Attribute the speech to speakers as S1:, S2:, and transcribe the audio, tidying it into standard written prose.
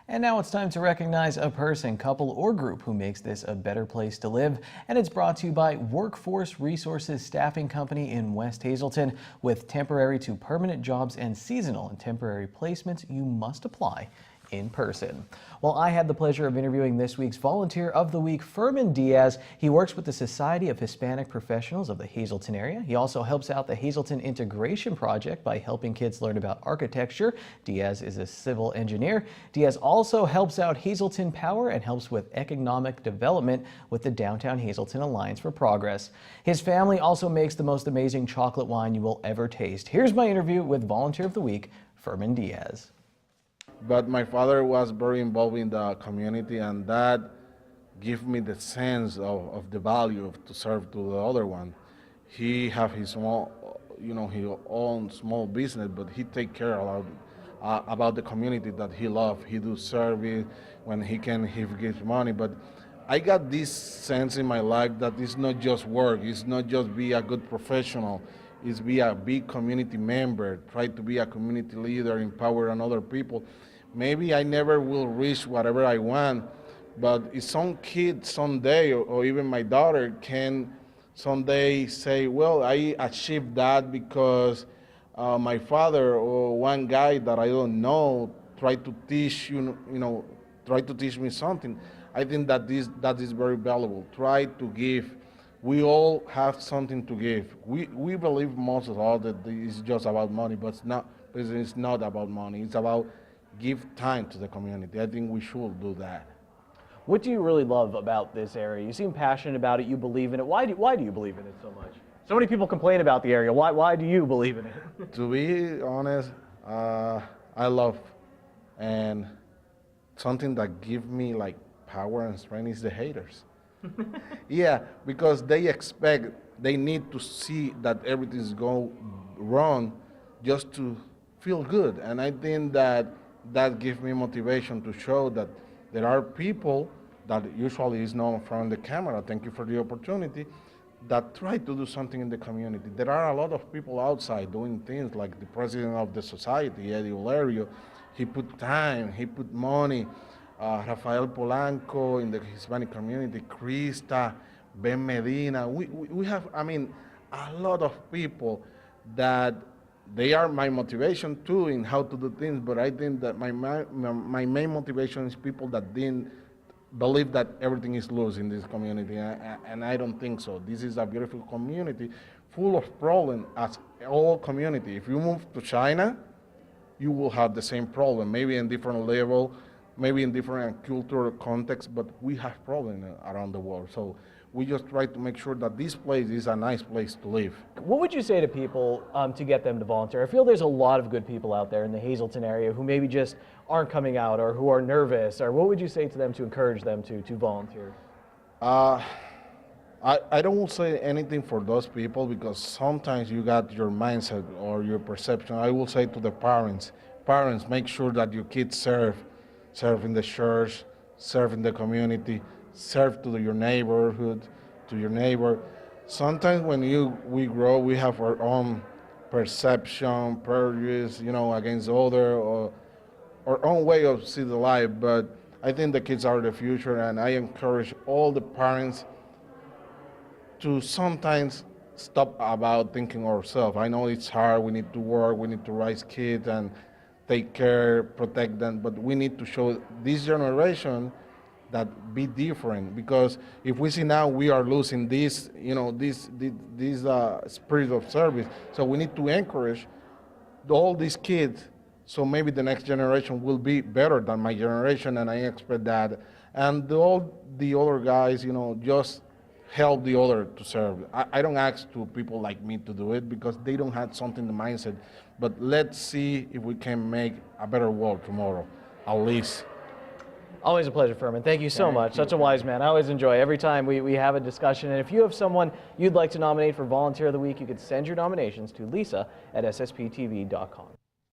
S1: And now it's time to recognize a person, couple, or group who makes this a better place to live. And it's brought to you by Workforce Resources Staffing Company in West Hazleton. With temporary to permanent jobs and seasonal and temporary placements, you must apply in person. Well, I had the pleasure of interviewing this week's Volunteer of the Week, Fermin Diaz. He works with the Society of Hispanic Professionals of the Hazleton area. He also helps out the Hazleton Integration Project by helping kids learn about architecture. Diaz is a civil engineer. Diaz also helps out Hazleton Power and helps with economic development with the Downtown Hazleton Alliance for Progress. His family also makes the most amazing chocolate wine you will ever taste. Here's my interview with Volunteer of the Week, Fermin Diaz.
S2: But my father was very involved in the community, and that gave me the sense of the value to serve to the other one. He have his small, he own small business, but he take care about the community that he love. He do service when he can. He gives money, but I got this sense in my life that it's not just work. It's not just be a good professional. It's be a big community member. Try to be a community leader, empower other people. Maybe I never will reach whatever I want, but if some kid someday, or even my daughter, can someday say, well, I achieved that because my father or one guy that I don't know tried to teach, try to teach me something. I think that that is very valuable. Try to give. We all have something to give. We believe most of all that it's just about money, but it's not about money. It's about give time to the community. I think we should do that.
S1: What do you really love about this area? You seem passionate about it. You believe in it. Why do you believe in it so much? So many people complain about the area. Why do you believe in it?
S2: To be honest, I love, and something that gives me like power and strength is the haters. Yeah, because they need to see that everything's going wrong just to feel good. And I think that gives me motivation to show that there are people that usually is known from the camera, thank you for the opportunity, that try to do something in the community. There are a lot of people outside doing things, like the president of the society, Eddie Olerio. He put time, he put money. Rafael Polanco in the Hispanic community, Krista, Ben Medina. We have, a lot of people that they are my motivation too in how to do things, but I think that my main motivation is people that didn't believe that everything is loose in this community, and I don't think so. This is a beautiful community full of problems as all community. If you move to China, you will have the same problem, maybe in different level, maybe in different cultural contexts, but we have problems around the world. So we just try to make sure that this place is a nice place to live.
S1: What would you say to people to get them to volunteer? I feel there's a lot of good people out there in the Hazleton area who maybe just aren't coming out or who are nervous, or what would you say to them to encourage them to volunteer?
S2: I don't say anything for those people because sometimes you got your mindset or your perception. I will say to the parents, make sure that your kids serve in the church, serve in the community, serve to your neighborhood, to your neighbor. Sometimes when we grow, we have our own perception, prejudice, against other, or our own way of see the life. But I think the kids are the future, and I encourage all the parents to sometimes stop about thinking ourselves. I know it's hard. We need to work. We need to raise kids and take care, protect them. But we need to show this generation that be different, because if we see now we are losing this, this spirit of service. So we need to encourage all these kids, so maybe the next generation will be better than my generation, and I expect that. And all the other guys, just help the other to serve. I don't ask to people like me to do it because they don't have something in the mindset, but let's see if we can make a better world tomorrow, at least.
S1: Always a pleasure, Fermin. Thank you so much. Such a wise man. I always enjoy every time we have a discussion. And if you have someone you'd like to nominate for Volunteer of the Week, you could send your nominations to Lisa at SSPTV.com.